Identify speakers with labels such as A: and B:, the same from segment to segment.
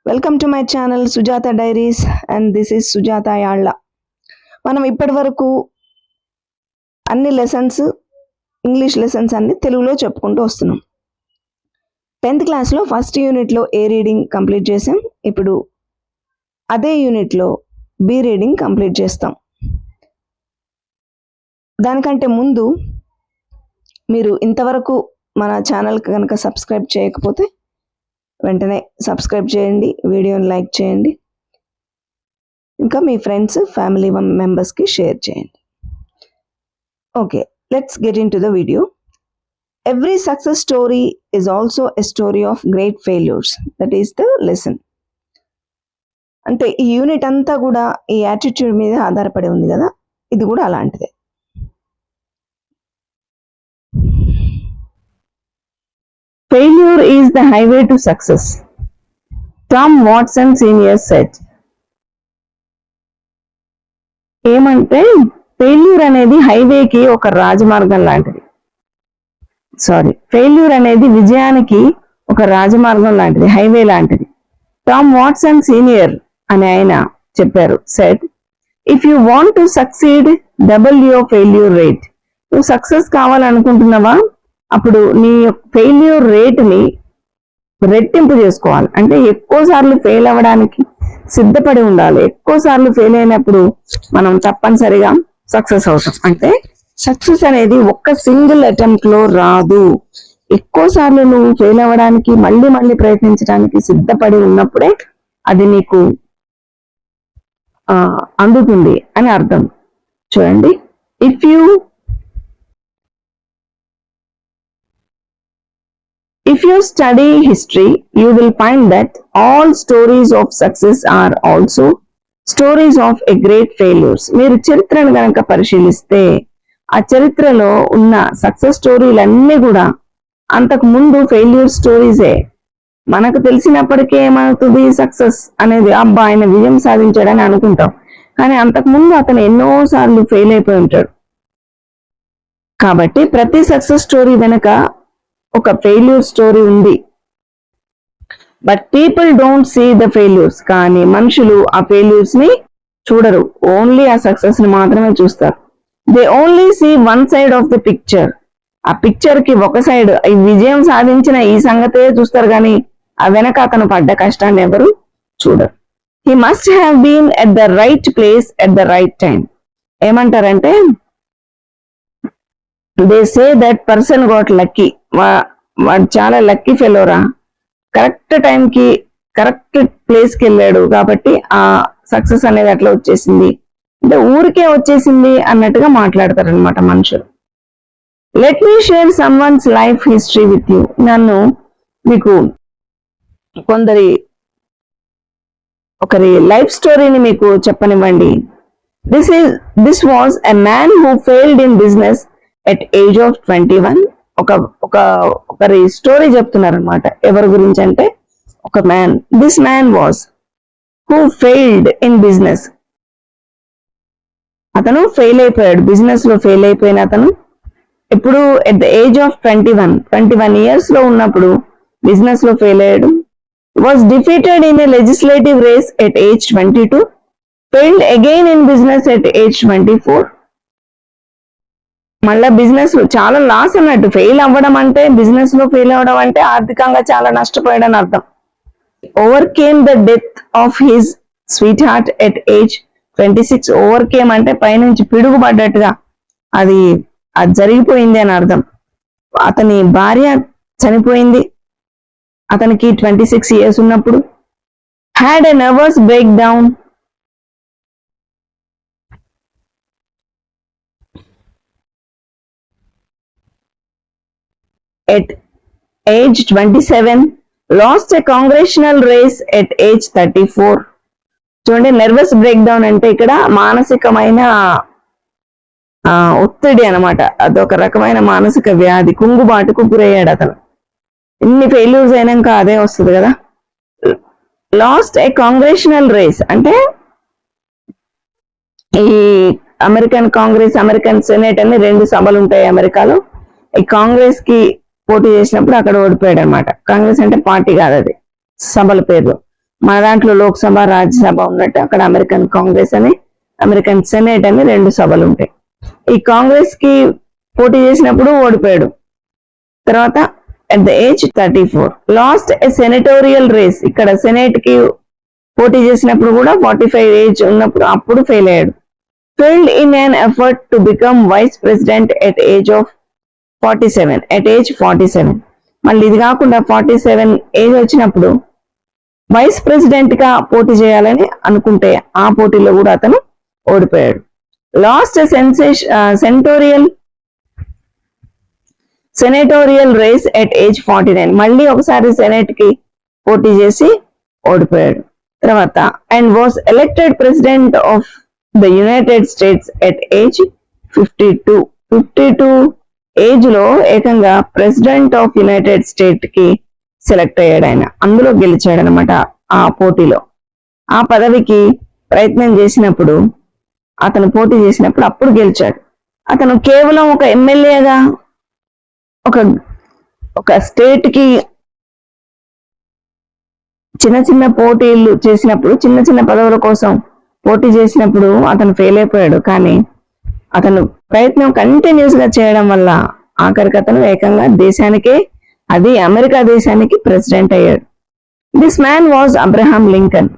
A: Welcome to my channel Sujatha diaries and this is Sujatha Yalla. మనం ఇప్పటి వరకు అన్ని లెసన్స్, ఇంగ్లీష్ లెసన్స్ అన్ని తెలుగులో చెప్పుకుంటూ వస్తున్నాం. 10th క్లాస్లో ఫస్ట్ యూనిట్లో ఏ రీడింగ్ కంప్లీట్ చేసాం. ఇప్పుడు అదే యూనిట్లో బి రీడింగ్ కంప్లీట్ చేస్తాం. దానికంటే ముందు మీరు ఇంతవరకు మన ఛానల్కి కనుక సబ్స్క్రైబ్ చేయకపోతే వెంటనే సబ్స్క్రైబ్ చేయండి, వీడియోని లైక్ చేయండి, ఇంకా మీ ఫ్రెండ్స్ ఫ్యామిలీ మెంబర్స్కి షేర్ చేయండి. Okay, let's get in to the video. Every success story is also a story of great failures. That is the lesson. అంటే ఈ యూనిట్ అంతా కూడా ఈ యాటిట్యూడ్ మీద ఆధారపడి ఉంది కదా, ఇది కూడా అలాంటిదే. Failure is the highway to success. Tom Watson Sr. said. ఏమంటే ఫెయిల్యూర్ అనేది హైవేకి ఒక రాజమార్గం లాంటిది. ఫెయిల్యూర్ అనేది విజయానికి ఒక రాజమార్గం లాంటిది, హైవే లాంటిది. టామ్ వాట్సన్ సీనియర్ అని ఆయన చెప్పారు. Said, if you want to succeed double your failure rate. నువ్వు సక్సెస్ కావాలనుకుంటున్నావా, అప్పుడు నీ ఫెయిల్యూర్ రేట్ని రెట్టింపు చేసుకోవాలి. అంటే ఎక్కువ సార్లు ఫెయిల్ అవ్వడానికి సిద్ధపడి ఉండాలి. ఎక్కువ సార్లు ఫెయిల్ అయినప్పుడు మనం తప్పనిసరిగా సక్సెస్ అవుతాం. అంటే సక్సెస్ అనేది ఒక్క సింగిల్ అటెంప్ట్ లో రాదు. ఎక్కువ సార్లు నువ్వు ఫెయిల్ అవ్వడానికి, మళ్ళీ మళ్ళీ ప్రయత్నించడానికి సిద్ధపడి ఉన్నప్పుడే అది నీకు అందుతుంది అని అర్థం. చూడండి, If you study history, you will find that all stories of success are also stories of a great failures. మీరు చరిత్రను కనుక పరిశీలిస్తే ఆ చరిత్రలో ఉన్న సక్సెస్ స్టోరీలన్నీ కూడా అంతకు ముందు ఫెయిల్యూర్ స్టోరీసే. మనకు తెలిసినప్పటికీ ఏమవుతుంది, సక్సెస్ అనేది అబ్బా ఆయన విజయం సాధించాడని అనుకుంటాం, కానీ అంతకు ముందు అతను ఎన్నో సార్లు ఫెయిల్ అయిపోయి ఉంటాడు. కాబట్టి ప్రతి సక్సెస్ స్టోరీ వెనక ఒక ఫెయిల్యూర్ స్టోరీ ఉంది. But people don't see the failures. కానీ మనుషులు ఆ ఫెయిల్యూర్స్ ని చూడరు, ఓన్లీ ఆ సక్సెస్ ని మాత్రమే చూస్తారు. They only see one side of the picture. ఆ పిక్చర్ కి ఒక సైడ్, ఈ విజయం సాధించిన ఈ సంగతే చూస్తారు, కానీ ఆ వెనక అతను పడ్డ కష్టాన్ని ఎవరు చూడరు. He must have been at the right place at the right time. ఏమంటారంటే, they say that person got lucky. వాడు చాలా లక్కీ ఫెలోరా, కరెక్ట్ టైంకి కరెక్ట్ ప్లేస్ కి వెళ్ళాడు కాబట్టి ఆ సక్సెస్ అనేది అట్లా వచ్చేసింది, అంటే ఊరికే వచ్చేసింది అన్నట్టుగా మాట్లాడతారు అనమాట మనుషులు. Let me share some one's life history with you. నన్ను మీకు ఒకరి లైఫ్ స్టోరీని మీకు చెప్పనివ్వండి. This was a man who failed in business at age of 21. ఒకరి స్టోరీ చెప్తున్నారు అనమాట. ఎవరి గురించి అంటే ఒక man. This man was who failed in business. అతను ఫెయిల్ అయిపోయాడు, బిజినెస్ లో ఫెయిల్ అయిపోయిన అతను ఇప్పుడు at the age of 21 years లో ఉన్నప్పుడు బిజినెస్ లో ఫెయిల్ అయ్యాడు. Was defeated in a legislative race at age 22. Failed again in business at age 24. మళ్ళా బిజినెస్ లో చాలా లాస్ అన్నట్టు. ఫెయిల్ అవ్వడం అంటే, బిజినెస్ లో ఫెయిల్ అవ్వడం అంటే ఆర్థికంగా చాలా నష్టపోయాడని అర్థం. Overcame the death of his sweet heart at age 26. Overcame అంటే పైనుంచి పిడుగుపడ్డట్టుగా అది జరిగిపోయింది అని అర్థం. అతని భార్య చనిపోయింది అతనికి 26 ఇయర్స్ ఉన్నప్పుడు. Had a nervous break down at age 27. Lost a congressional race at age 34. చూడండి, నర్వస్ బ్రేక్ డౌన్ అంటే ఇక్కడ మానసికమైన ఒత్తిడి అనమాట. అదొక రకమైన మానసిక వ్యాధి, కుంగుబాటుకు గురయ్యాడు అతను. ఇన్ని ఫెయిల్యూర్స్ అయినాక అదే వస్తుంది కదా. లాస్ట్ ఏ కాంగ్రెషనల్ రేస్ అంటే ఈ అమెరికన్ కాంగ్రెస్, అమెరికన్ సెనేట్ అని 2 సభలు ఉంటాయి అమెరికాలో. ఈ కాంగ్రెస్ కి పోటీ చేసినప్పుడు అక్కడ ఓడిపోయాడు అనమాట. కాంగ్రెస్ అంటే పార్టీ కాదు, అది సభల పేర్లు. మన దాంట్లో లోక్సభ రాజ్యసభ ఉన్నట్టు అక్కడ అమెరికన్ కాంగ్రెస్ అని అమెరికన్ సెనేట్ అని 2 సభలు ఉంటాయి. ఈ కాంగ్రెస్ కి పోటీ చేసినప్పుడు ఓడిపోయాడు. తర్వాత at the age 34 lost a senatorial race, ఇక్కడ సెనేట్ కి పోటీ చేసినప్పుడు కూడా 45 ఏజ్ ఉన్నప్పుడు అప్పుడు ఫెయిల్ అయ్యాడు. Failed in an effort to become vice president at age 47. మళ్ళీ ఇది కాకుండా 47 ఏజ్ వచ్చినప్పుడు వైస్ ప్రెసిడెంట్ గా పోటీ చేయాలని అనుకుంటే ఆ పోటీలో కూడా అతను ఓడిపోయాడు. Lost senatorial race at age 49, మళ్ళీ ఒకసారి సెనేట్ కి పోటీ చేసి ఓడిపోయాడు. తర్వాత and was elected president of the United states at age 52 age లో ఏకంగా ప్రెసిడెంట్ ఆఫ్ యునైటెడ్ స్టేట్ కి సెలెక్ట్ అయ్యాడు. ఆయన అందులో గెలిచాడు అనమాట. ఆ పోటీలో ఆ పదవికి ప్రయత్నం చేసినప్పుడు అతను పోటీ చేసినప్పుడు అప్పుడు గెలిచాడు. అతను కేవలం ఒక ఎమ్మెల్యేగా ఒక స్టేట్ కి చిన్న పోటీలు చేసినప్పుడు, చిన్న పదవుల కోసం పోటీ చేసినప్పుడు అతను ఫెయిల్ అయిపోయాడు. కానీ అతను ప్రయత్నం కంటిన్యూస్ గా చేయడం వల్ల ఆఖరికి అతను ఏకంగా దేశానికే, అది అమెరికా దేశానికి ప్రెసిడెంట్ అయ్యాడు. This man was Abraham Lincoln.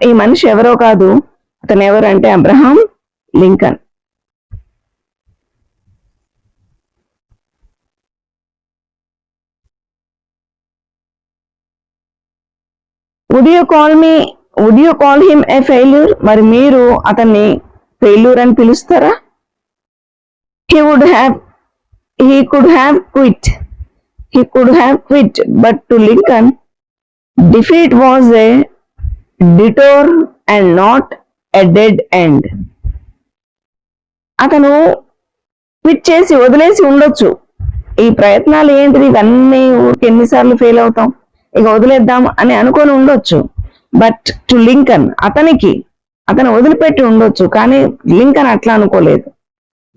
A: ఈ మనిషి ఎవరో కాదు, అతను ఎవరు అంటే Abraham Lincoln. Would you call him a failure? మరి మీరు అతన్ని ఫెయిల్యూర్ అని పిలుస్తారా? He could have quit, but to Lincoln, defeat was a detour and not a dead end. అతను క్విట్ చేసి వదిలేసి ఉండొచ్చు. ఈ ప్రయత్నాలు ఏంటిది, ఇవన్నీ ఊరికి ఎన్నిసార్లు ఫెయిల్ అవుతాం, ఇక వదిలేద్దాం అని అనుకొని ఉండొచ్చు. బట్ టు లింకన్, అతను వదిలిపెట్టి ఉండొచ్చు, కానీ లింకన్ అట్లా అనుకోలేదు.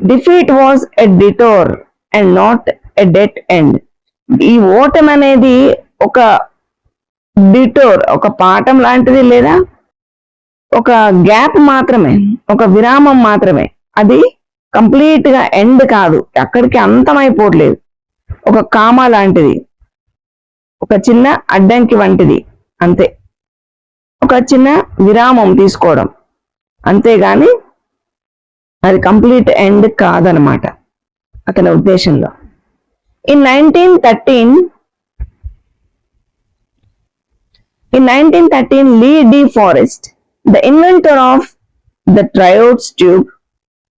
A: Defeat was a detour and not a dead end. ఈ ఓటమి అనేది ఒక డిటోర్, ఒక పాఠం లాంటిది, లేదా ఒక గ్యాప్ మాత్రమే, ఒక విరామం మాత్రమే. అది కంప్లీట్ గా ఎండ్ కాదు, అక్కడికి అంతమైపోవట్లేదు. ఒక కామా లాంటిది, ఒక చిన్న అడ్డంకి వంటిది, అంతే. ఒక చిన్న విరామం తీసుకోవడం, అంతేగాని అది కంప్లీట్ ఎండ్ కాదనమాట అతని ఉద్దేశంలో. In 1913, Lee De Forest, the inventor of the triodes tube,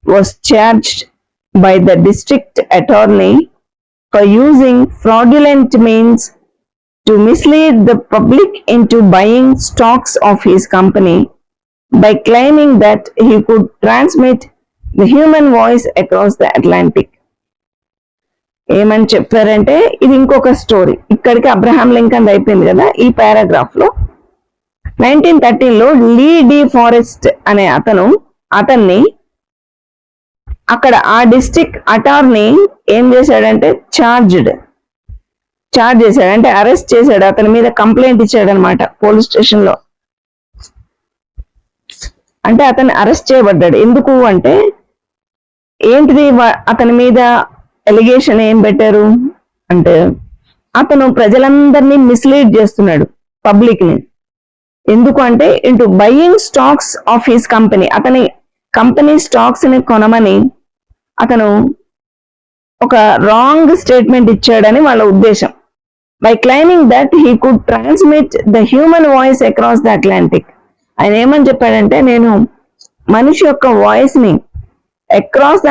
A: was charged by the district attorney for using fraudulent means to mislead the public into buying stocks of his company by claiming that he could transmit the human voice across the Atlantic. ఏమని చెప్పారంటే, ఇది ఇంకొక story. ఇక్కడికి Abraham Lincoln అయిపోయింది కదా. ఈ paragraph లో 1913లో లీ D forest అనే అతన్ని అక్కడ ఆ డిస్ట్రిక్ట్ అటార్నీ ఏం చేశాడంటే చార్జ్ చేశాడు, అంటే అరెస్ట్ చేశాడు. అతని మీద కంప్లైంట్ ఇచ్చాడు అనమాట పోలీస్ స్టేషన్ లో. అంటే అతను అరెస్ట్ చేయబడ్డాడు. ఎందుకు అంటే ఏంటిది, అతని మీద ఎలిగేషన్ ఏం పెట్టారు అంటే, అతను ప్రజలందరినీ మిస్లీడ్ చేస్తున్నాడు, పబ్లిక్ ని. ఎందుకు అంటే into buying stocks of his company, అతని కంపెనీ స్టాక్స్ ని కొనమని అతను ఒక రాంగ్ స్టేట్మెంట్ ఇచ్చాడని వాళ్ళ ఉద్దేశం. By claiming that he could transmit the human voice across the Atlantic. ఆయన ఏమని చెప్పాడంటే, నేను మనిషి యొక్క వాయిస్ ని అక్రాస్ ద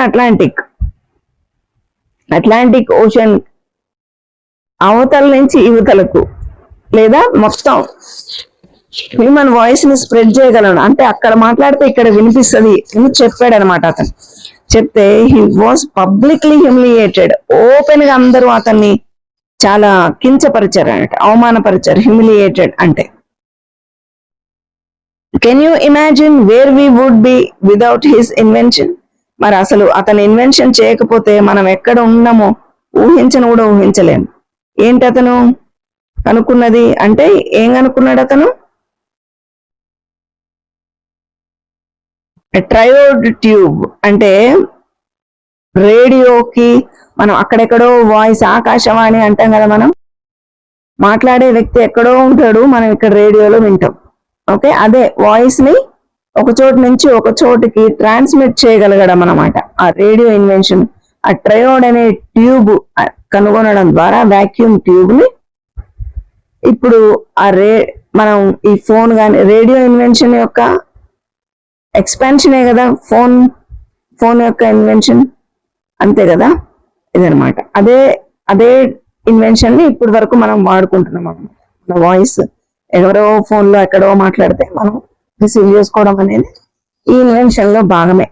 A: అట్లాంటిక్ ఓషన్ అవతల నుంచి ఇవతలకు, లేదా మొత్తం హ్యూమన్ వాయిస్ ని స్ప్రెడ్ చేయగలను, అంటే అక్కడ మాట్లాడితే ఇక్కడ వినిపిస్తుంది అని చెప్పాడు అనమాట. అతను చెప్తే he was publicly humiliated. Open గా అందరూ అతన్ని చాలా కించపరిచారు అన్నట్టు, అవమానపరిచారు. హ్యూమిలియేటెడ్ అంటే, can you imagine where we would be without his invention? మరి అసలు అతను ఇన్వెన్షన్ చేయకపోతే మనం ఎక్కడ ఉన్నామో ఊహించను కూడా ఊహించలేము. ఏంటి అతను కనుక్కున్నది అంటే, ఏం కనుక్కున్నాడు అతను? ట్రయోడ్ ట్యూబ్ అంటే రేడియోకి మనం అక్కడెక్కడో వాయిస్, ఆకాశవాణి అంటాం కదా, మనం మాట్లాడే వ్యక్తి ఎక్కడో ఉంటాడు, మనం ఇక్కడ రేడియోలో వింటాం. ఓకే, అదే వాయిస్ ని ఒక చోటు నుంచి ఒక చోటుకి ట్రాన్స్మిట్ చేయగలగడం అన్నమాట ఆ రేడియో ఇన్వెన్షన్. ఆ ట్రయోడ్ అనే ట్యూబ్ కనుగొనడం ద్వారా, వాక్యూమ్ ట్యూబ్ ని ఇప్పుడు మనం ఈ ఫోన్ కానీ రేడియో ఇన్వెన్షన్ యొక్క ఎక్స్పాన్షనే కదా ఫోన్ యొక్క ఇన్వెన్షన్, అంతే కదా. ఇదనమాట అదే ఇన్వెన్షన్ ని ఇప్పటి వరకు మనం వాడుకుంటున్నాం అన్నమాట. మన వాయిస్ ఎవరో ఫోన్ లో ఎక్కడో మాట్లాడితే మనం రిసీవ్ చేసుకోవడం అనేది ఈ ఇన్వెన్షన్ లో భాగమే.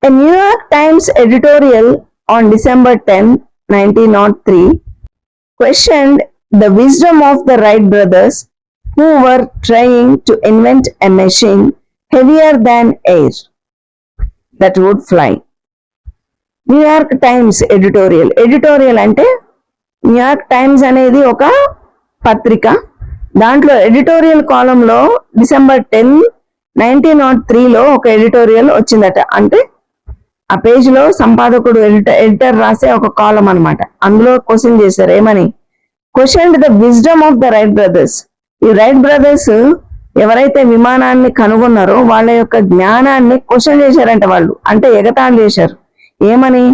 A: A New York Times editorial on December 10, 1903 questioned the wisdom of the Wright brothers who were trying to invent a machine heavier than air that would fly. New York times editorial అంటే New York times అనేది ఒక పత్రిక. దాంట్లో editorial కాలంలో December 10, 1903లో ఒక editorial వచ్చిందట. అంటే ఆ పేజ్ లో సంపాదకుడు ఎడిటర్ రాసే ఒక కాలం అనమాట. అందులో క్వశ్చన్ చేశారు, ఏమని? Questioned the wisdom of the right brothers. ఈ రైట్ బ్రదర్స్ ఎవరైతే విమానాన్ని కనుగొన్నారో వాళ్ళ యొక్క జ్ఞానాన్ని క్వశ్చన్ చేశారంట వాళ్ళు, అంటే ఎగతాళి చేశారు. ఏమని?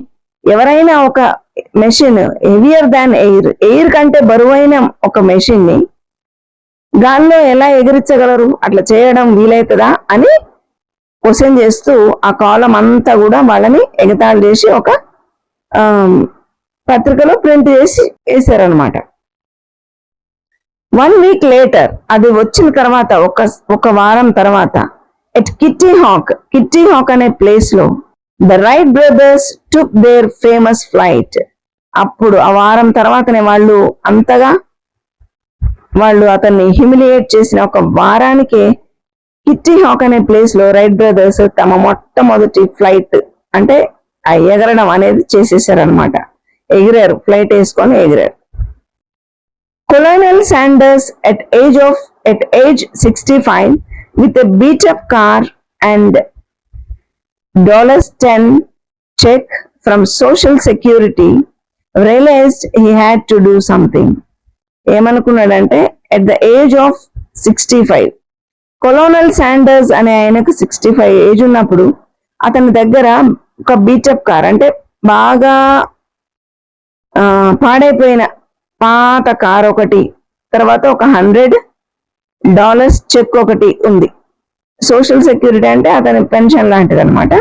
A: ఎవరైనా ఒక మెషిన్ హెవియర్ దాన్ ఎయిర్ కంటే బరువైన ఒక మెషిన్ ని గాల్లో ఎలా ఎగిరించగలరు? అట్లా చేయడం వీలైతుందా అని క్వశ్చన్ చేస్తూ ఆ కాలం అంతా కూడా వాళ్ళని ఎగతాళి చేసి ఒక పత్రికలో ప్రింట్ చేసి వేశారనమాట. 1 week later, అది వచ్చిన తర్వాత ఒక వారం తర్వాత, ఎట్ కిట్టి హాక్ అనే ప్లేస్ లో the right brothers took there famous flight. అప్పుడు ఆ వారం తర్వాతనే వాళ్ళు అతన్ని హ్యూమిలియేట్ చేసిన ఒక వారానికే కిట్టి హాక్ అనే ప్లేస్ లో రైట్ బ్రదర్స్ తమ మొట్టమొదటి ఫ్లైట్ అంటే ఆ ఎగరడం అనేది చేసేసారనమాట. ఎగిరారు, ఫ్లైట్ వేసుకొని ఎగిరారు. Colonel Sanders at age 65 with a beat up car and $10 check from Social Security realized he had to do something. ఏమనుకున్నాడంటే at the age of 65 colonel Sanders అనే ఆయనకు 65 ఏజ్ ఉన్నప్పుడు అతని దగ్గర ఒక బీటప్ కార్ అంటే బాగా పాడైపోయిన పాత కార్ ఒకటి, తర్వాత ఒక $100 చెక్ ఒకటి ఉంది. సోషల్ సెక్యూరిటీ అంటే అతని పెన్షన్ లాంటిది అనమాట.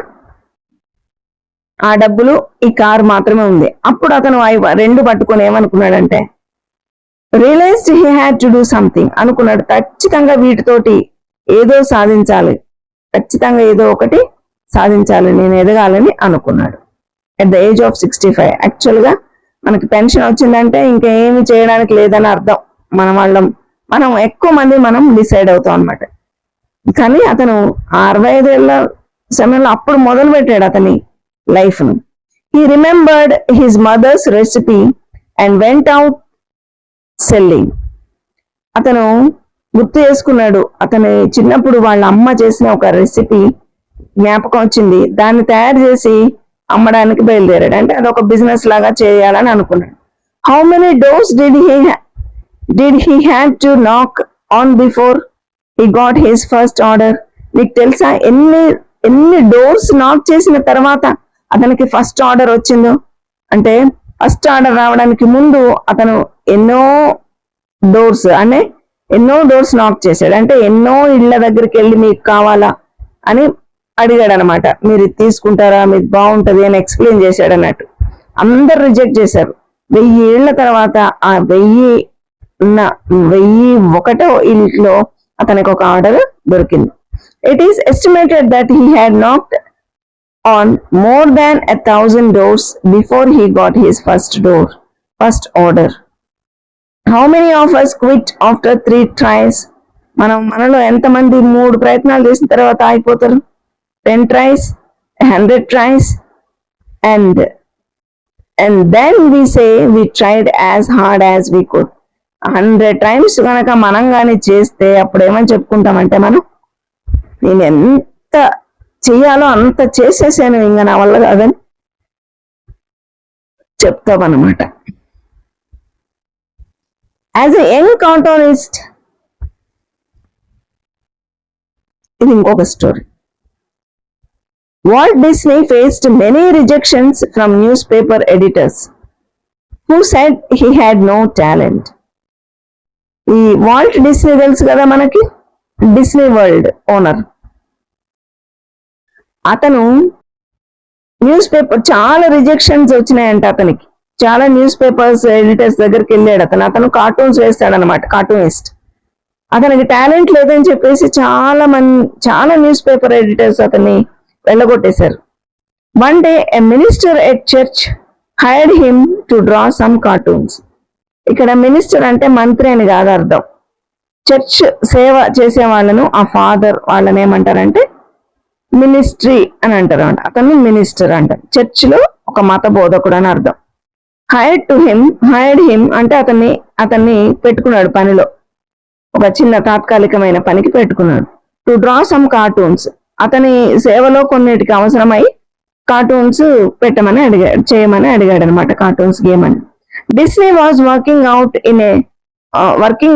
A: ఆ డబ్బులు ఈ కార్ మాత్రమే ఉంది. అప్పుడు అతను రెండు పట్టుకొని ఏమనుకున్నాడంటే realized he had to do something అనుకున్నాడు. ఖచ్చితంగా వీటితోటి ఏదో సాధించాలి, ఖచ్చితంగా ఏదో ఒకటి సాధించాలి, నేను ఎదగాలని అనుకున్నాడు. అట్ ద ఏజ్ ఆఫ్ 65 యాక్చువల్గా మనకి పెన్షన్ వచ్చిందంటే ఇంకా ఏమి చేయడానికి లేదని అర్థం. మనం ఎక్కువ మంది మనం డిసైడ్ అవుతాం అనమాట. కానీ అతను 65 ఏళ్ల సమయంలో అప్పుడు మొదలు పెట్టాడు అతని లైఫ్ ను. He remembered his mothers recipe and went out selling. అతను గుర్తు చేసుకున్నాడు, అతని చిన్నప్పుడు వాళ్ళ అమ్మ చేసిన ఒక రెసిపీ జ్ఞాపకం వచ్చింది, దాన్ని తయారు చేసి అమ్మడానికి బయలుదేరాడు. అంటే అదొక బిజినెస్ లాగా చేయాలని అనుకున్నాడు. How many doors did he had to knock on before he got his first order. మీకు తెలుసా ఎన్ని డోర్స్ నాక్ చేసిన తర్వాత అతనికి ఫస్ట్ ఆర్డర్ వచ్చిందో? అంటే ఫస్ట్ ఆర్డర్ రావడానికి ముందు అతను ఎన్నో డోర్స్ నాక్ చేశాడు. అంటే ఎన్నో ఇళ్ల దగ్గరికి వెళ్ళి మీకు కావాలా అని అడిగాడు అనమాట. మీరు తీసుకుంటారా, మీకు బాగుంటది అని ఎక్స్ప్లెయిన్ చేశాడు అన్నట్టు. అందరు రిజెక్ట్ చేశారు. 1000 ఏళ్ల తర్వాత ఆ 1001వ ఇంట్లో అతనికి ఒక ఆర్డర్ దొరికింది. It is estimated that he had knocked on more than 1000 doors before he got his first order. How many of us quit after 3 tries? మనలో ఎంతమంది 3 ప్రయత్నాలు చేసిన తర్వాత ఆగిపోతారు? 10 tries, 100 tries, and then we say we tried as hard as we could. 100 times కనుక మనం కానీ చేస్తే అప్పుడు ఏమని చెప్పుకుంటామంటే మనం, నేను ఎంత చెయ్యాలో అంత చేసేసాను, ఇంకా నా వల్ల కాదని చెప్తామన్నమాట. యాజ్ ఎ యంగ్ కార్టూనిస్ట్, ఇది ఇంకొక story. Walt Disney faced many rejections from newspaper editors who said he had no talent. ఈ వాల్ట్ డిస్నీ తెలుసు కదా మనకి, డిస్నీ వరల్డ్ ఓనర్. అతను న్యూస్ పేపర్ చాలా రిజెక్షన్స్ వచ్చినాయంట అతనికి. చాలా న్యూస్ పేపర్స్ ఎడిటర్స్ దగ్గరికి వెళ్ళాడు అతను కార్టూన్స్ వేస్తాడనమాట, కార్టూనిస్ట్. అతనికి టాలెంట్ లేదని చెప్పేసి చాలా న్యూస్ పేపర్ ఎడిటర్స్ అతన్ని వెళ్ళగొట్టేశారు. One day a minister at church hired him to draw some cartoons. ఇక్కడ మినిస్టర్ అంటే మంత్రి అని కాదు అర్థం. చర్చ్ సేవ చేసే వాళ్ళను, ఆ ఫాదర్ వాళ్ళని ఏమంటారంటే మినిస్ట్రీ అని అంటారు అంట. అతను మినిస్టర్ అంటారు. చర్చ్ లో ఒక మత బోధకుడు అని అర్థం. హైర్డ్ హిమ్ అంటే అతన్ని పెట్టుకున్నాడు పనిలో, ఒక చిన్న తాత్కాలికమైన పనికి పెట్టుకున్నాడు. టు డ్రా సమ్ కార్టూన్స్, అతని సేవలో కొన్నిటికి అవసరమై కార్టూన్స్ చేయమని అడిగాడు అనమాట, కార్టూన్స్ గేమ్ అని. Disney was working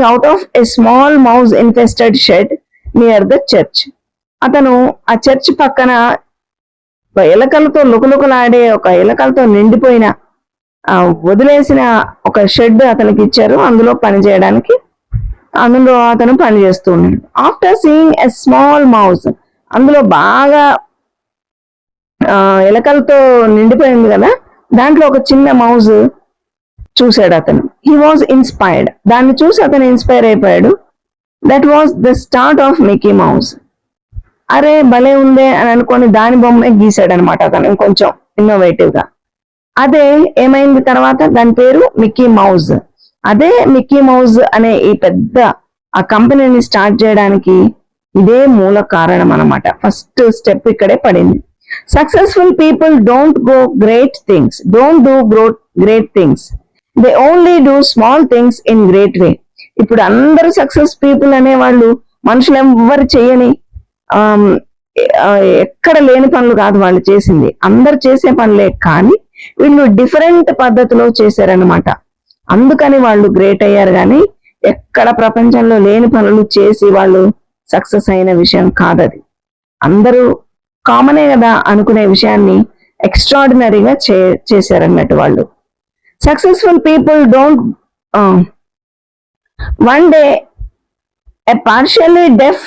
A: out of a small mouse infested shed near the church. అతను ఆ చర్చ్ పక్కన ఎలకలతో లుకలుకలాడే, ఒక ఎలకలతో నిండిపోయిన వదిలేసిన ఒక షెడ్ అతనికి ఇచ్చారు, అందులో పని చేయడానికి. అందులో అతను పని చేస్తూ ఉన్నాడు. After seeing a small mouse, అందులో బాగా ఎలకలతో నిండిపోయింది కదా, దాంట్లో ఒక చిన్న మౌజ్ చూశాడు అతను. హీ వాజ్ ఇన్స్పైర్డ్, దాన్ని చూసి అతను ఇన్స్పైర్ అయిపోయాడు. That was the start of Mickey Mouse. అరే భలే ఉందే అని అనుకొని దాని బొమ్మే గీశాడు అనమాట అతను, కొంచెం ఇన్నోవేటివ్ గా. అదే ఏమైంది తర్వాత, దాని పేరు మిక్కీ మౌజ్. అదే మిక్కీ మౌజ్ అనే ఈ పెద్ద ఆ కంపెనీని స్టార్ట్ చేయడానికి ఇదే మూల కారణం అనమాట. ఫస్ట్ స్టెప్ ఇక్కడే పడింది. Successful people don't do great things, they only do small things in great way. ఇప్పుడు అందరు సక్సెస్ పీపుల్ అనేవాళ్ళు మనుషులు ఎవ్వరు చేయని, ఎక్కడ లేని పనులు కాదు వాళ్ళు చేసింది, అందరు చేసే పనులే, కానీ వీళ్ళు డిఫరెంట్ పద్ధతిలో చేశారనమాట. అందుకని వాళ్ళు గ్రేట్ అయ్యారు, కానీ ఎక్కడ ప్రపంచంలో లేని పనులు చేసి వాళ్ళు సక్సెస్ అయిన విషయం కాదది. అందరూ కామనే కదా అనుకునే విషయాన్ని ఎక్స్ట్రాడినరీగా చేశారన్నట్టు వాళ్ళు. Successful people don't. One day a partially deaf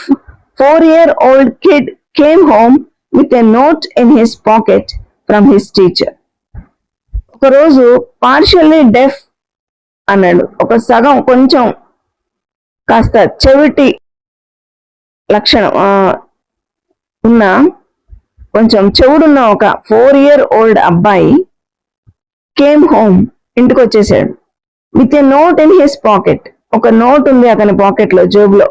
A: 4-year-old kid came home with a note in his pocket from his teacher. ఒకరోజు పార్షియల్లీ డెఫ్ అన్నాడు, ఒక సగం కొంచెం కాస్త చెవిటి లక్షణం ఉన్న, కొంచెం చెవుడున్న ఒక 4-year-old అబ్బాయి కేమ్ హోమ్, ఇంటికి వచ్చేసాడు. With a note in his pocket, ఒక నోట్ ఉంది అతని పాకెట్ లో, జేబులో.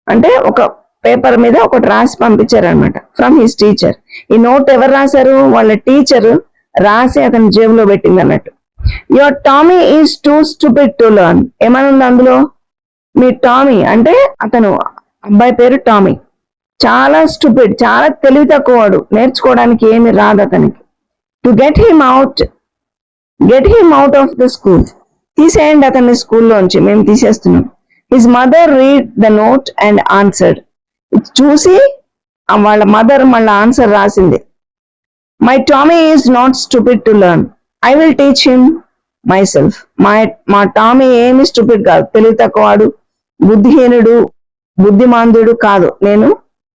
A: అంటే ఒక పేపర్ మీద ఒకటి రాసి పంపించారనమాట, ఫ్రమ్ హిస్ టీచర్. ఈ నోట్ ఎవరు రాశారు, వాళ్ళ టీచర్ రాసి అతని జేబులో పెట్టింది అన్నట్టు. Your Tommy is two stupid to learn. ఏమని ఉంది అందులో, మీ టామీ అంటే అతను అబ్బాయి పేరు టామీ, చాలా స్టూపిడ్, చాలా తెలివి తక్కువవాడు, నేర్చుకోవడానికి ఏమి రాదు అతనికి. To get him out of the school, తీసేయండి అతన్ని స్కూల్లోంచి, మేము తీసేస్తున్నాం. His mother read the note and answered. చూసి వాళ్ళ మదర్ మళ్ళీ ఆన్సర్ రాసింది. My Tommy is not stupid to learn, I will teach him myself. మా టామీ ఏమి స్టూపిడ్ కాదు, తెలివి తక్కువవాడు, బుద్ధిహీనుడు, బుద్ధిమాందుడు కాదు, నేను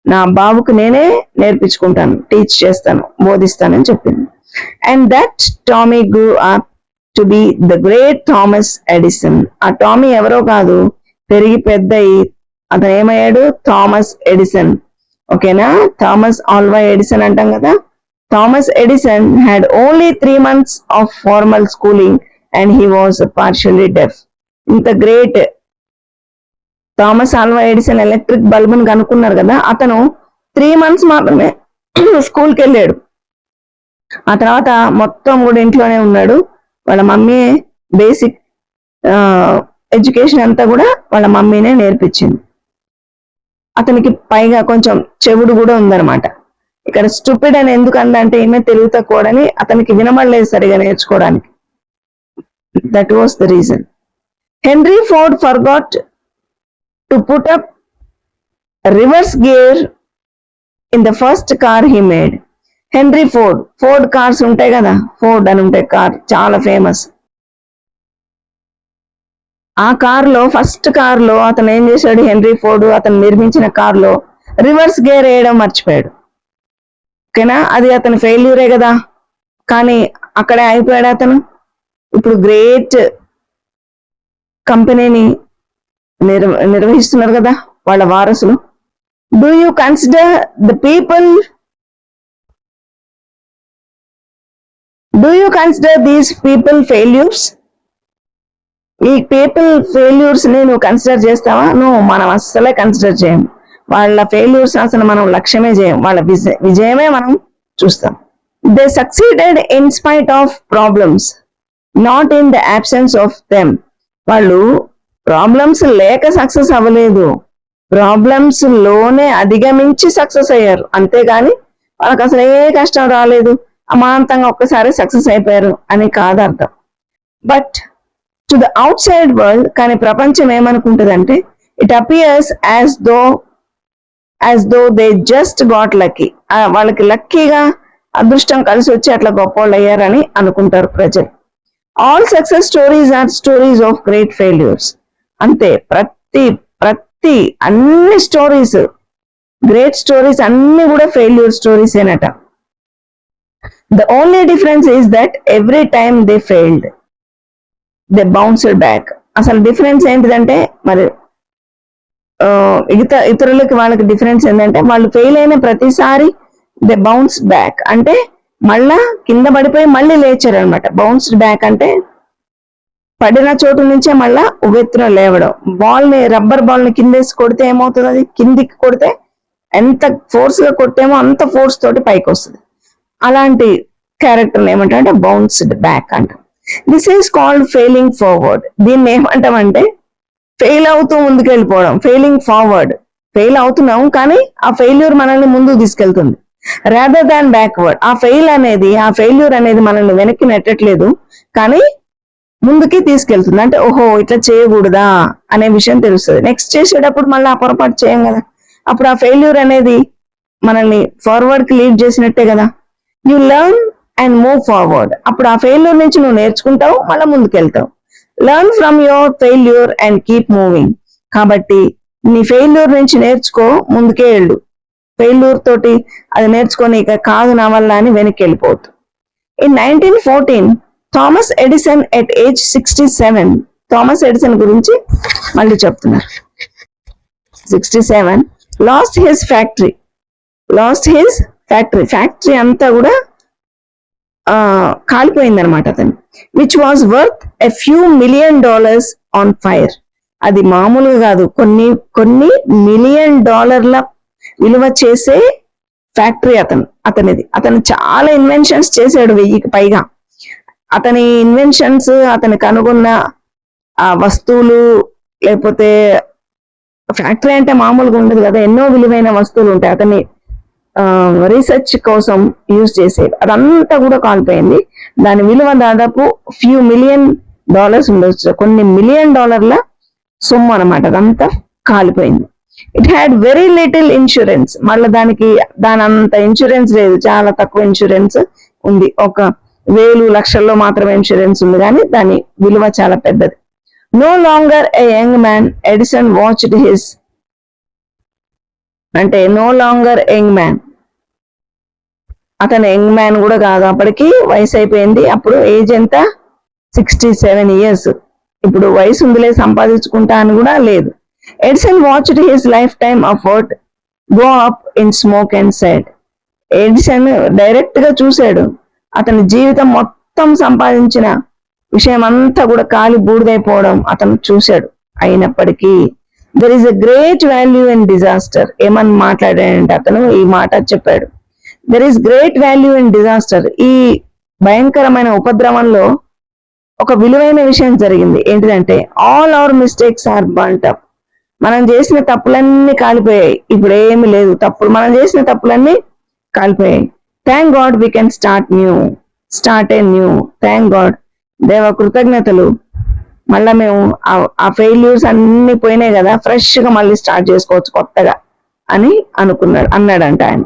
A: నా బాబుకు నేనే నేర్పించుకుంటాను, టీచ్ చేస్తాను, బోధిస్తానని చెప్పింది. And that Tommy grew up to be the great Thomas Edison. ఆ టామీ ఎవరో కాదు, పెరిగి పెద్దయి అతను ఏమయ్యాడు, థామస్ ఎడిసన్. ఓకేనా, థామస్ ఆల్వా ఎడిసన్ అంటాం కదా. Thomas Edison had only 3 months of formal schooling and he was partially deaf. ఇంత great Thomas Alva Edison electric బల్బుని కనుక్కున్నారు కదా, అతను 3 months మాత్రమే స్కూల్కి వెళ్ళాడు. ఆ తర్వాత మొత్తం కూడా ఇంట్లోనే ఉన్నాడు. వాళ్ళ మమ్మీ బేసిక్ ఎడ్యుకేషన్ అంతా కూడా వాళ్ళ మమ్మీనే నేర్పించింది. అతనికి పైగా కొంచెం చెవుడు కూడా ఉందన్నమాట. ఇక్కడ స్టూపిడ్ అని ఎందుకు అందంటే ఏమే తెలివి తక్కువడని అతనికి వినమడలేదు సరిగా నేర్చుకోవడానికి. That was the reason. Henry Ford forgot to put up reverse gear in the first car he made. Henry Ford cars ఉంటాయి కదా, ఫోర్డ్ అని ఉంటాయి కార్, చాలా ఫేమస్. ఆ కార్లో ఫస్ట్ కార్లో అతను ఏం చేశాడు, హెన్రీ ఫోర్డ్ అతను నిర్మించిన కార్లో రివర్స్ గేర్ వేయడం మర్చిపోయాడు. ఓకేనా, అది అతని ఫెయిల్యూరే కదా, కానీ అక్కడే అయిపోయాడు అతను. ఇప్పుడు గ్రేట్ కంపెనీని నిర్వహిస్తున్నారు కదా వాళ్ళ వారసులు. Do you consider the people, do you consider these people failures? ఈ పీపుల్ ఫెయిల్యూర్స్ ని నువ్వు కన్సిడర్ చేస్తావా? నువ్వు మనం అస్సలే కన్సిడర్ చేయం. వాళ్ళ ఫెయిల్యూర్స్ అసలు మనం లక్ష్యమే చేయం, వాళ్ళ విజయమే మనం చూస్తాం. They succeeded in spite of problems, not in the absence of them. వాళ్ళు ప్రాబ్లమ్స్ లేక సక్సెస్ అవ్వలేదు, ప్రాబ్లమ్స్ లోనే అధిగమించి సక్సెస్ అయ్యారు. అంతేగాని వాళ్ళకి అసలు ఏ కష్టం రాలేదు, అమాంతంగా ఒక్కసారి సక్సెస్ అయిపోయారు అని కాదు అర్థం. But to the outside world, కానీ ప్రపంచం ఏమనుకుంటుందంటే, it appears as though they just got lucky. వాళ్ళకి లక్కీగా అదృష్టం కలిసి వచ్చి అట్లా గొప్పవాళ్ళు అయ్యారని అనుకుంటారు ప్రజలు. All success stories are stories of great failures. అంతే, ప్రతి అన్ని స్టోరీస్, గ్రేట్ స్టోరీస్ అన్ని కూడా ఫెయిల్యూర్ స్టోరీస్ ఏనట. The only difference is that every time they failed they bounced back. అసలు డిఫరెన్స్ ఏంటిదంటే, మరి ఇతరులకి వాళ్ళకి డిఫరెన్స్ ఏంటంటే, వాళ్ళు ఫెయిల్ అయిన ప్రతిసారి దే బౌన్స్ బ్యాక్ అంటే మళ్ళా కింద పడిపోయి మళ్ళీ లేచారు అనమాట. బౌన్స్డ్ బ్యాక్ అంటే పడిన చోటు నుంచే మళ్ళా ఉవ్వెత్తున లేవడం. రబ్బర్ బాల్ ని కిందేసి కొడితే ఏమవుతుంది, అది కిందికి కొడితే ఎంత ఫోర్స్ గా కొట్టేమో అంత ఫోర్స్ తోటి పైకి వస్తుంది. అలాంటి క్యారెక్టర్ ఏమంటారంటే బౌన్స్డ్ బ్యాక్ అంటాం. This is called failing forward. దీన్ని ఏమంటామంటే ఫెయిల్ అవుతూ ముందుకు వెళ్ళిపోవడం, ఫెయిలింగ్ ఫార్వర్డ్. ఫెయిల్ అవుతున్నాం కానీ ఆ ఫెయిల్యూర్ మనల్ని ముందుకు తీసుకెళ్తుంది, రాదర్ దాన్ బ్యాక్వర్డ్. ఆ ఫెయిల్యూర్ అనేది మనల్ని వెనక్కి నెట్టట్లేదు కానీ ముందుకి తీసుకెళ్తుంది. అంటే ఓహో ఇట్లా చేయకూడదా అనే విషయం తెలుస్తుంది. నెక్స్ట్ చేసేటప్పుడు మళ్ళీ ఆ పొరపాటు చేయం కదా, అప్పుడు ఆ ఫెయిల్యూర్ అనేది మనల్ని ఫార్వర్డ్ కి లీడ్ చేసినట్టే కదా. You learn and move forward. అప్పుడు ఆ ఫెయిల్యూర్ నుంచి నువ్వు నేర్చుకుంటావు, మళ్ళీ ముందుకెళ్తావు. Learn from your failure and keep moving. కాబట్టి నీ ఫెయిల్యూర్ నుంచి నేర్చుకో, ముందుకే వెళ్ళు. ఫెయిల్యూర్ తోటి అది నేర్చుకొని ఇక కాదు నా వల్ల అని వెనక్కి వెళ్ళిపోవద్దు. In 1914 Thomas Edison at age 67, Thomas Edison గురించి మళ్ళీ చెప్తున్నారు. 67 లాస్ట్ హిస్ ఫ్యాక్టరీ అంతా కూడా కాలిపోయింది అనమాట అతను. Which was worth a few $1,000,000 on fire. అది మామూలుగా కాదు, కొన్ని $1,000,000 విలువ చేసే ఫ్యాక్టరీ అతనిది. అతను చాలా ఇన్వెన్షన్స్ చేశాడు, 1000కి పైగా. అతని ఇన్వెన్షన్స్, అతను కనుగొన్న ఆ వస్తువులు, లేకపోతే ఫ్యాక్టరీ అంటే మామూలుగా ఉండదు కదా, ఎన్నో విలువైన వస్తువులు ఉంటాయి. అతని రీసెర్చ్ కోసం యూజ్ చేసేది అదంతా కూడా కాలిపోయింది. దాని విలువ దాదాపు ఫ్యూ $1,000,000 ఉండొచ్చు, కొన్ని $1,000,000 సొమ్ము అనమాట. అదంతా కాలిపోయింది. It had very little insurance. మళ్ళీ దాని అంత ఇన్సూరెన్స్ లేదు, చాలా తక్కువ ఇన్సూరెన్స్ ఉంది. 1,000 లక్షల్లో మాత్రమే ఇన్సూరెన్స్ ఉంది, కానీ దాని విలువ చాలా పెద్దది. No longer a young man, Edison watched his, అంటే నో లాంగర్ యంగ్ మ్యాన్, అతను యంగ్ మ్యాన్ కూడా కాదు, అప్పటికి వయసు అయిపోయింది. అప్పుడు ఏజ్ ఎంత, 67 years. ఇప్పుడు వయసు ఉందిలే సంపాదించుకుంటా అని కూడా లేదు. Edison watched his life time effort go up in smoke and said. Edison direct గా చూశాడు, అతని జీవితం మొత్తం సంపాదించిన విషయం అంతా కూడా కాలి బూడిదైపోవడం అతను చూశాడు. అయినప్పటికీ there is a great value in disaster. ఏమని మాట్లాడాడంటే అతను ఈ మాట చెప్పాడు, there is great value in disaster. ఈ భయంకరమైన ఉపద్రవంలో ఒక విలువైన విషయం జరిగింది. ఏంటిదంటే all our mistakes are burnt up. మనం చేసిన తప్పులన్నీ కాలిపోయాయి. ఇప్పుడు ఏమి లేదు, మనం చేసిన తప్పులన్నీ కాలిపోయాయి. Thank God we can start anew. Thank God, దేవ కృతజ్ఞతలు, మళ్ళా మేము ఆ ఫెయిల్యూర్స్ అన్ని పోయినాయి కదా, ఫ్రెష్ గా మళ్ళీ స్టార్ట్ చేసుకోవచ్చు కొత్తగా అని అన్నాడంట ఆయన.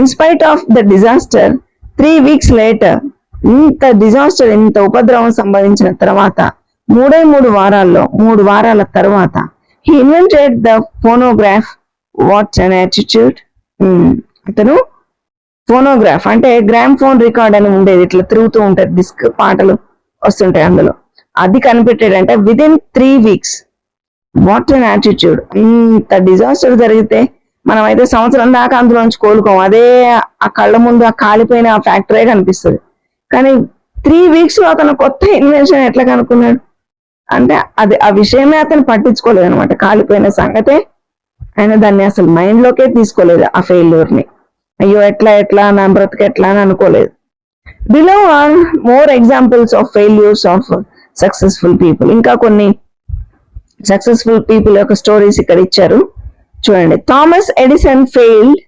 A: In spite of the disaster 3 weeks later, ఇంత ఉపద్రవం సంభవించిన తర్వాత 3 వారాల తర్వాత he invented the phonograph. What an attitude. అతను ఫోనోగ్రాఫ్ అంటే గ్రామ్ ఫోన్ రికార్డ్ అని ఉండేది, ఇట్లా తిరుగుతూ ఉంటది, డిస్క్ పాటలు వస్తుంటాయి అందులో, అది కనిపెట్టాడంటే within 3 weeks. What an attitude. ఇంత డిజాస్టర్ జరిగితే మనం అయితే సంవత్సరం దాకా అందులోంచి కోలుకోం, అదే ఆ కళ్ళ ముందు ఆ కాలిపోయిన ఆ ఫ్యాక్టరీ కనిపిస్తుంది. కానీ 3 weeks లో అతను కొత్త ఇన్వెన్షన్ ఎట్లా కనుక్కున్నాడు అంటే ఆ విషయమే అతను పట్టించుకోలేదు అనమాట. కాలిపోయిన సంగతే ఆయన దాన్ని అసలు మైండ్ లోకే తీసుకోలేదు, ఆ ఫెయిల్యూర్ ని. అయ్యో ఎట్లా నా బ్రతుకు ఎట్లా అని అనుకోలేదు. Below are more examples of failures of successful people. ఇంకా కొన్ని సక్సెస్ఫుల్ పీపుల్ యొక్క స్టోరీస్ ఇక్కడ ఇచ్చారు, చూడండి. Thomas Edison failed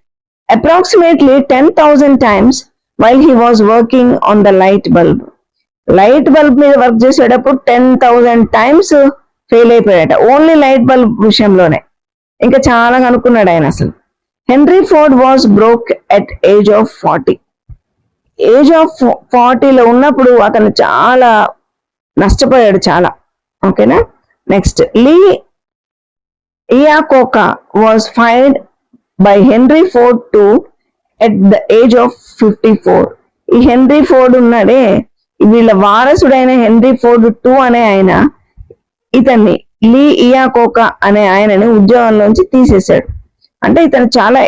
A: approximately 10,000 times while he was working on the light bulb. Light bulb మీద వర్క్ చేసేటప్పుడు 10,000 times ఫెయిల్ అయిపోయాట, ఓన్లీ లైట్ బల్బ్ విషయంలోనే. ఇంకా చాలా కనుక్కున్నాడు ఆయన అసలు. Henry Ford was broke at age of 40. Age of 40లో ఉన్నప్పుడు అతను చాలా నష్టపోయాడు చాలా. ఓకేనా. Next, Lee Iacocca was fired by Henry Ford to at the age of 54. ఈ హెన్రీ ఫోర్డ్ ఉన్నాడే, వీళ్ళ వారసుడైన హెన్రీ ఫోర్డ్ 2 అనే ఆయన ఇతన్ని లీ ఇయాకోకా అనే ఆయనని ఉద్యోగంలోంచి తీసేశాడు. అంటే ఇతను చాలా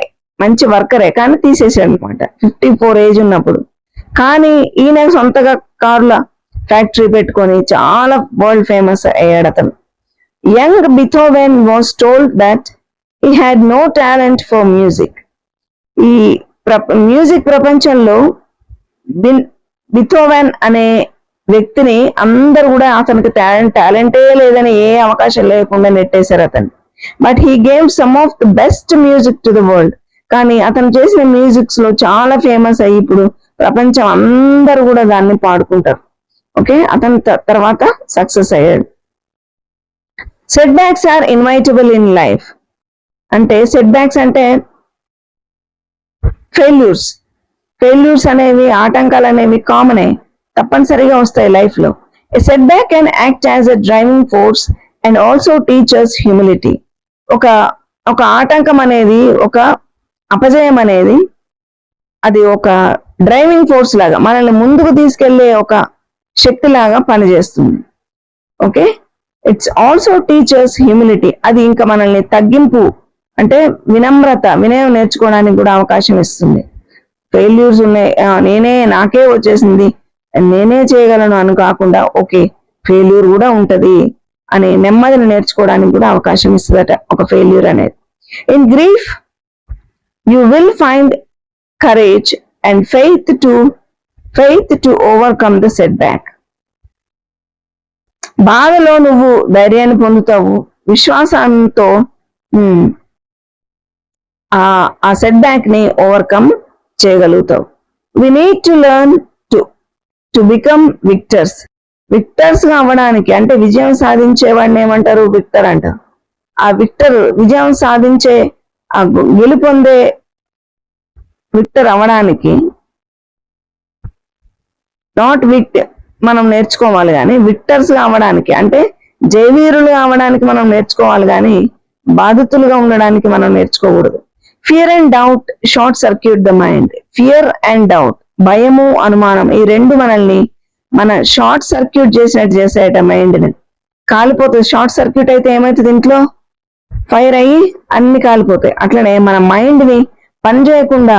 A: మంచి వర్కరే కానీ తీసేశాడు అనమాట 54 ఏజ్ ఉన్నప్పుడు. కానీ ఈయన సొంతగా కార్ల ఫ్యాక్టరీ పెట్టుకొని చాలా వరల్డ్ ఫేమస్ అయ్యాడు అతను. Young Beethoven was told that he had no talent for music. ఈ మ్యూజిక్ ప్రపంచంలో బిథోవెన్ అనే వ్యక్తిని అందరు కూడా అతనికి టాలెంటే లేదని, ఏ అవకాశం లేకుండా నెట్టేశారు అతన్ని. But he gave some of the best music to the world. కానీ అతను చేసిన మ్యూజిక్స్ లో చాలా ఫేమస్ అయ్యి ఇప్పుడు ప్రపంచం అందరూ కూడా దాన్ని పాడుకుంటారు. ఓకే, అతని తర్వాత సక్సెస్ అయ్యాడు. Setbacks are inevitable in life. అంటే సెట్ బ్యాక్స్ అంటే ఫెయిల్యూర్స్ అనేవి, ఆటంకాలు అనేవి కామనే, తప్పనిసరిగా వస్తాయి లైఫ్ లో. A setback can act as a driving force and also teachers humility. ఒక ఆటంకం అనేది, ఒక అపజయం అనేది, అది ఒక డ్రైవింగ్ ఫోర్స్ లాగా మనల్ని ముందుకు తీసుకెళ్లే ఒక శక్తి లాగా పనిచేస్తుంది. Okay, it's also teachers humility. అది ఇంకా మనల్ని తగ్గింపు అంటే వినయం నేర్చుకోవడానికి కూడా అవకాశం ఇస్తుంది. ఫెయిల్యూర్స్ ఉన్నాయి, నాకే వచ్చేసింది, నేనే చేయగలను అని కాకుండా ఓకే ఫెయిల్యూర్ కూడా ఉంటది అని నెమ్మదిని నేర్చుకోవడానికి కూడా అవకాశం ఇస్తుందట ఒక ఫెయిల్యూర్ అనేది. In grief you will find courage and faith to overcome the setback. బాధలో నువ్వు ధైర్యాన్ని పొందుతావు, విశ్వాసంతో ఆ సెట్ బ్యాక్ ని ఓవర్కమ్ చేయగలుగుతావు. We need to learn to become victors గా అవ్వడానికి, అంటే విజయం సాధించేవాడిని ఏమంటారు, విక్టర్ అంటారు. ఆ విజయం సాధించే, ఆ గెలుపొందే విక్టర్ అవ్వడానికి మనం నేర్చుకోవాలి. కానీ విక్టర్స్ గా అవ్వడానికి అంటే జయవీరులుగా అవ్వడానికి మనం నేర్చుకోవాలి, కానీ బాధితులుగా ఉండడానికి మనం నేర్చుకోకూడదు. Fear and doubt short circuit the mind. Fear and doubt, భయము అనుమానం, ఈ రెండు మన షార్ట్ సర్క్యూట్ చేసినట్టు చేసేట మైండ్ ని. కాలిపోతుంది. షార్ట్ సర్క్యూట్ అయితే ఏమవుతుంది, ఇంట్లో ఫైర్ అయ్యి అన్ని కాలిపోతాయి. అట్లనే మన మైండ్ ని పని చేయకుండా,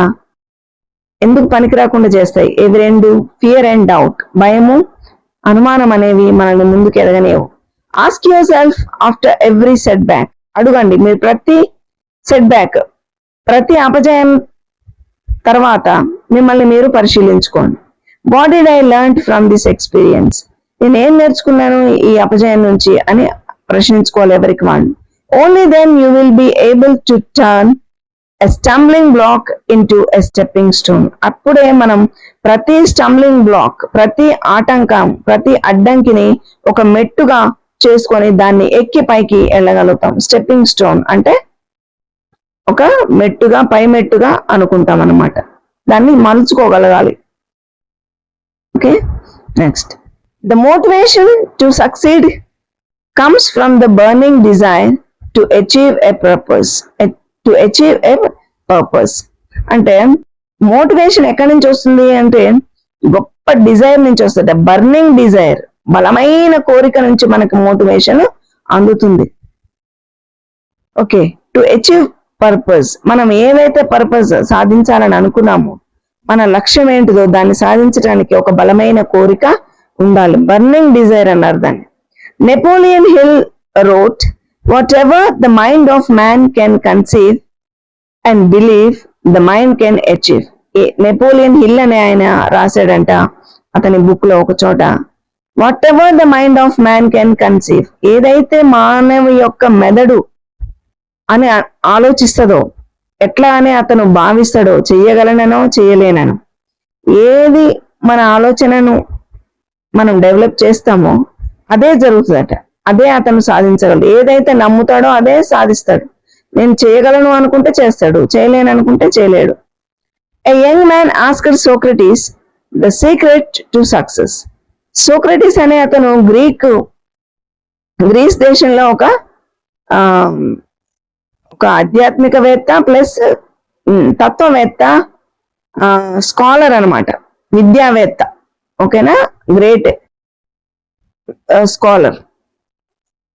A: ఎందుకు పనికి రాకుండా చేస్తాయి ఇవి రెండు, ఫియర్ అండ్ డౌట్, భయము అనుమానం అనేవి మనల్ని ముందుకు ఎదగనేవు. Ask yourself after every setback. అడగండి మీరు ప్రతి సెట్ బ్యాక్, ప్రతి అపజయం తర్వాత మిమ్మల్ని మీరు పరిశీలించుకోండి. What did I learn from this experience. నేనేం నేర్చుకున్నాను ఈ అపజయం నుంచి అని ప్రశ్నించుకోవాలి ఎవరికి వాళ్ళు. Only then you will be able to turn a stumbling block into a stepping stone. అప్పుడే మనం ప్రతి స్టంబ్లింగ్ బ్లాక్, ప్రతి ఆటంకం, ప్రతి అడ్డంకిని ఒక మెట్టుగా చేసుకొని దాన్ని ఎక్కి పైకి వెళ్ళగలుగుతాం. స్టెప్పింగ్ స్టోన్ అంటే ఒక మెట్టుగా, పై మెట్టుగా అనుకుంటాం అన్నమాట. దాన్ని మలుచుకోగలగాలి. Okay, next, the motivation to succeed comes from the burning desire to achieve a purpose. అంటే మోటివేషన్ ఎక్కడి నుంచి వస్తుంది అంటే గొప్ప డిజైర్ నుంచి వస్తుంది. బర్నింగ్ డిజైర్, బలమైన కోరిక నుంచి మనకు మోటివేషన్ అందుతుంది. ఓకే, టు అచీవ్ పర్పస్, మనం ఏవైతే పర్పస్ సాధించాలని అనుకున్నామో, మన లక్ష్యం ఏంటిదో దాన్ని సాధించడానికి ఒక బలమైన కోరిక ఉండాలి. బర్నింగ్ డిజైర్ అన్నారు దాన్ని. Napoleon Hill wrote, whatever the mind of man can conceive and believe, the mind can achieve. Napoleon hill అనే ఆయన రాశాడంట అతని బుక్ లో ఒక చోట, what ever the mind of man can conceive, ఏదైతే మానవ యొక్క మెదడు అని ఆలోచిస్తుందో, ఎట్లా అని అతను భావిస్తాడో, చెయ్యగలనో చేయలేనను, ఏది మన ఆలోచనను మనం డెవలప్ చేస్తామో అదే జరుగుతుందట, అదే అతను సాధించగలడు. ఏదైతే నమ్ముతాడో అదే సాధిస్తాడు. నేను చేయగలను అనుకుంటే చేస్తాడు, చేయలేను అనుకుంటే చేయలేడు. A young man asked Socrates the secret to success. Socrates అనే అతను గ్రీస్ దేశంలో ఒక ఆధ్యాత్మికవేత్త ప్లస్ తత్వవేత్త, స్కాలర్ అన్నమాట, విద్యావేత్త. ఓకేనా, గ్రేట్ స్కాలర్,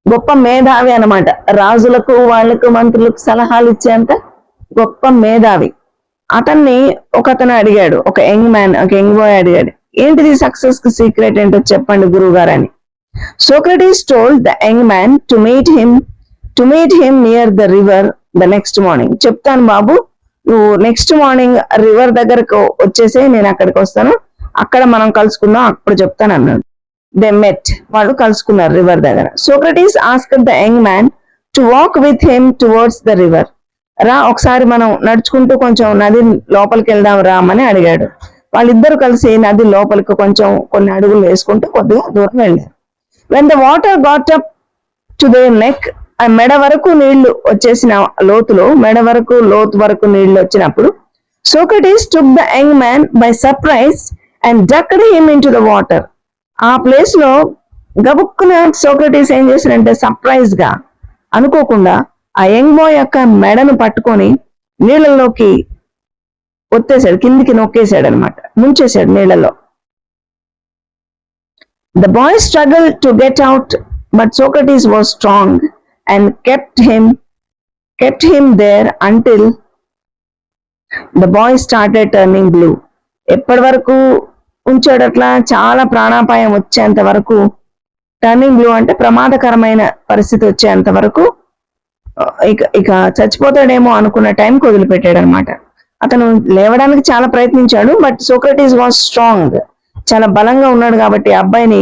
A: గొప్ప మేధావి అన్నమాట. రాజులకు, వాళ్ళకు, మంత్రులకు సలహాలు ఇచ్చేంత గొప్ప మేధావి. అతన్ని ఒకతను అడిగాడు, ఒక యంగ్ బాయ్ అడిగాడు, ఏంటిది సక్సెస్ కి సీక్రెట్ ఏంటో చెప్పండి గురువు గారు అని. Socrates told the young man to meet him near the river the next morning. చెప్తాను బాబు, నువ్వు నెక్స్ట్ మార్నింగ్ రివర్ దగ్గరకు వచ్చేసే, నేను అక్కడికి వస్తాను, అక్కడ మనం కలుసుకుందాం, అప్పుడు చెప్తాను అన్నాడు. దే మెట్, వాళ్ళు కలుసుకున్నారు రివర్ దగ్గర. Socrates asked the young man to walk with him towards the river. రా, ఒకసారి మనం నడుచుకుంటూ కొంచెం నది లోపలికి వెళ్దాం రామని అడిగాడు. వాళ్ళిద్దరు కలిసి నది లోపలికి కొంచెం కొన్ని అడుగులు వేసుకుంటూ కొద్దిగా దూరం వెళ్ళారు. When the water got up to their neck, ఆ మెడ వరకు నీళ్లు వచ్చేసిన లోతు వరకు నీళ్లు వచ్చినప్పుడు, Socrates took the young man by surprise and ducked him in to the water. ఆ ప్లేస్ లో గబుక్కున సోక్రటీస్ ఏం చేశాడంటే, సర్ప్రైజ్ గా, అనుకోకుండా ఆ యంగ్ బాయ్ యొక్క మెడను పట్టుకొని నీళ్ళలోకి ఒత్తేసాడు, కిందికి నొక్కేశాడు అనమాట, ముంచేశాడు నీళ్ళలో. The boy struggle to get out, but Socrates was strong and kept him there until the boy started turning blue. ఎప్పటి వరకు ఉంచాడు అట్లా? చాలా ప్రాణాపాయం వచ్చేంత వరకు, టర్నింగ్ బ్లూ అంటే ప్రమాదకరమైన పరిస్థితి వచ్చేంత వరకు, ఇక చచ్చిపోతాడేమో అనుకున్న టైంకి వదిలిపెట్టాడు అనమాట. అతను లేవడానికి చాలా ప్రయత్నించాడు, బట్ సోక్రటీస్ వాజ్ స్ట్రాంగ్, చాలా బలంగా ఉన్నాడు కాబట్టి అబ్బాయిని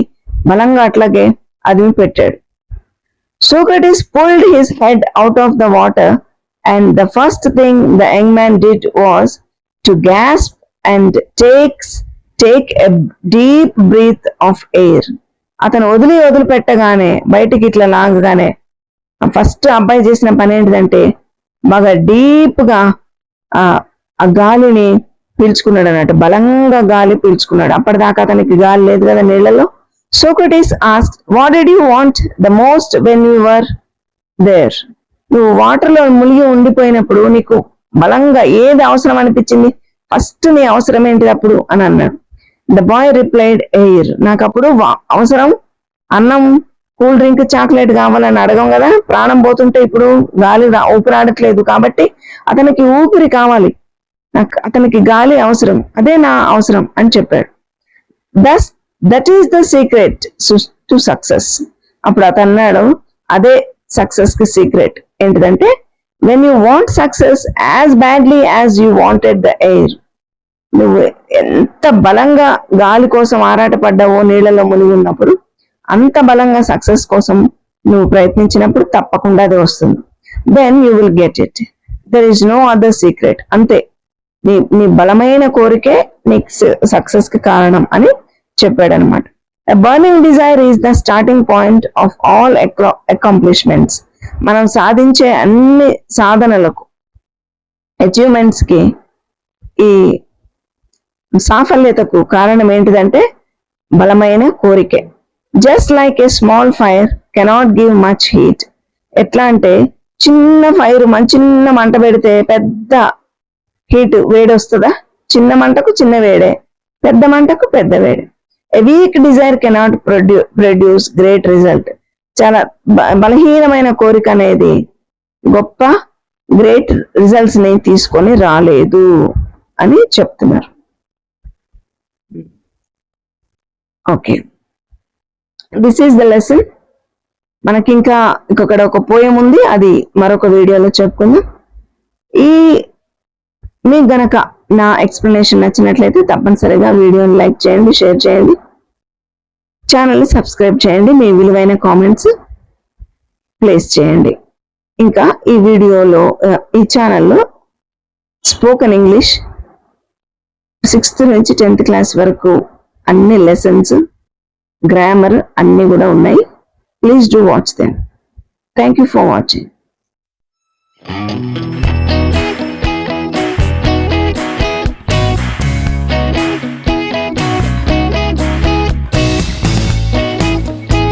A: బలంగా అట్లాగే అది పెట్టాడు. Socrates pulled his head out of the water, and the first thing the young man did was to gasp and take a deep breath of air. అతను వదిలిపెట్టగానే, బయటికి ఇట్లా లాగగానే, ఫస్ట్ అబ్బాయి చేసిన పని ఏంటిదంటే బాగా డీప్ గా ఆ గాలిని పీల్చుకున్నాడు అన్నట్టు, బలంగా గాలి పీల్చుకున్నాడు. అప్పటిదాకా అతనికి గాలి లేదు కదా నీళ్లలో. Socrates asked, what did you want the most when you were there? నువ్వు వాటర్ లో మునిగి ఉండిపోయినప్పుడు నీకు బలంగా ఏది అవసరం అనిపించింది? ఫస్ట్ నీ అవసరం ఏంటి అప్పుడు అని అన్నాడు. The boy replied, air. నాకు అప్పుడు అవసరం అన్నం, కూల్ డ్రింక్, చాక్లెట్ కావాలని అడగం కదా, ప్రాణం పోతుంటే ఇప్పుడు గాలి ఊపిరాడట్లేదు కాబట్టి అతనికి ఊపిరి కావాలి, అతనికి గాలి అవసరం, అదే నా అవసరం అని చెప్పాడు. That is the secret to success. అప్పుడు అతను అన్నాడు, అదే సక్సెస్ కి సీక్రెట్ ఏంటిదంటే, when you want success as badly as you wanted the air. నువ్వు ఎంత బలంగా గాలి కోసం ఆరాటపడ్డావో నీళ్లలో మునిగి ఉన్నప్పుడు, అంత బలంగా సక్సెస్ కోసం నువ్వు ప్రయత్నించినప్పుడు తప్పకుండా అది వస్తుంది. Then you will get it. There is no other secret. అంతే, నీ బలమైన కోరికే నీకు సక్సెస్ కి కారణం అని చెప్పాడు అనమాట. A burning desire is the starting point of all accomplishments. మనం సాధించే అన్ని సాధనలకు, అచీవ్మెంట్స్ కి, ఈ సాఫల్యతకు కారణం ఏంటిదంటే బలమైన కోరికే. Just like a small fire cannot give much heat. ఎట్లా అంటే చిన్న ఫైర్, చిన్న మంట పెడితే పెద్ద హీట్, వేడి వస్తుందా? చిన్న మంటకు చిన్న వేడే, పెద్ద మంటకు పెద్ద వేడే. A weak desire cannot produce great result. చాలా బలహీనమైన కోరిక అనేది గొప్ప గ్రేట్ రిజల్ట్స్ ని తీసుకొని రాలేదు అని చెప్తున్నారు. Okay, this is the lesson. మనకి ఇంకా ఇక్కడ ఒక పోయం ఉంది, అది మరొక వీడియోలో చెప్పుకుందాం. మీకు గనక నా ఎక్స్ప్లెనేషన్ నచ్చినట్లయితే తప్పనిసరిగా వీడియోని లైక్ చేయండి, షేర్ చేయండి, ఛానల్ని సబ్స్క్రైబ్ చేయండి, మీ విలువైన కామెంట్స్ ప్లేస్ చేయండి. ఇంకా ఈ వీడియోలో, ఈ ఛానల్లో స్పోకెన్ ఇంగ్లీష్ 6th నుంచి 10th క్లాస్ వరకు అన్ని లెసన్స్, గ్రామర్ అన్ని కూడా ఉన్నాయి. Please do watch them. Thank you for watching.